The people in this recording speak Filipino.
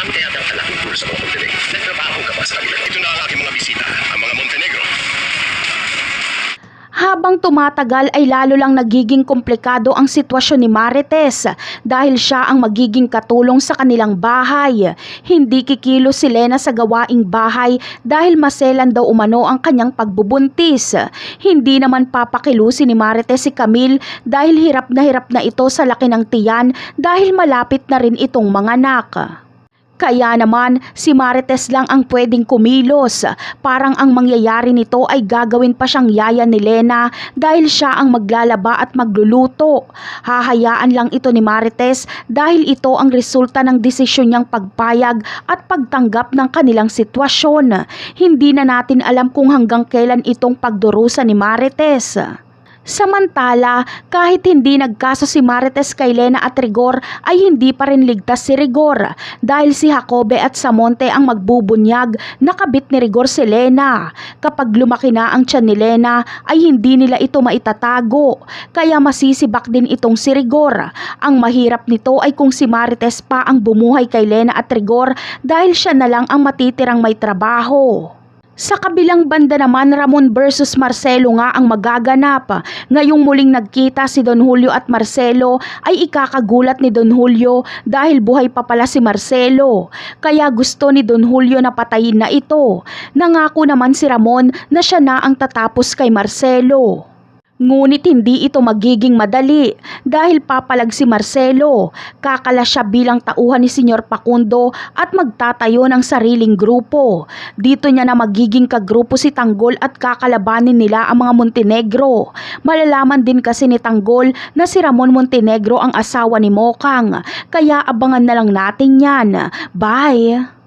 Kaya tangkalaking puro sa mga Montenegro. Nagtrabaho ka pa sa kanila. Ito na ang aking mga bisita, ang mga Montenegro. Habang tumatagal ay lalo lang nagiging komplikado ang sitwasyon ni Marites dahil siya ang magiging katulong sa kanilang bahay. Hindi kikilos si Lena sa gawaing bahay dahil maselan daw umano ang kanyang pagbubuntis. Hindi naman papakilusin ni Marites si Camille dahil hirap na ito sa laki ng tiyan dahil malapit na rin itong manganak. Kaya naman si Marites lang ang pwedeng kumilos. Parang ang mangyayari nito ay gagawin pa siyang yaya ni Lena dahil siya ang maglalaba at magluluto. Hahayaan lang ito ni Marites dahil ito ang resulta ng desisyon niyang pagpayag at pagtanggap ng kanilang sitwasyon. Hindi na natin alam kung hanggang kailan itong pagdurusa ni Marites. Samantala, kahit hindi nagkaso si Marites kay Lena at Rigor ay hindi pa rin ligtas si Rigor dahil si Jacobe at Samonte ang magbubunyag na kabit ni Rigor si Lena. Kapag lumaki na ang tiyan ni Lena ay hindi nila ito maitatago kaya masisibak din itong si Rigor. Ang mahirap nito ay kung si Marites pa ang bumuhay kay Lena at Rigor dahil siya na lang ang matitirang may trabaho. Sa kabilang banda naman, Ramon versus Marcelo nga ang magaganap. Ngayong muling nagkita si Don Julio at Marcelo ay ikakagulat ni Don Julio dahil buhay pa pala si Marcelo. Kaya gusto ni Don Julio na patayin na ito. Nangako naman si Ramon na siya na ang tatapos kay Marcelo. Ngunit hindi ito magiging madali dahil papalag si Marcelo. Kakala siya bilang tauhan ni Senyor Facundo at magtatayo ng sariling grupo. Dito niya na magiging kagrupo si Tanggol at kakalabanin nila ang mga Montenegro. Malalaman din kasi ni Tanggol na si Ramon Montenegro ang asawa ni Mokang. Kaya abangan na lang natin yan. Bye!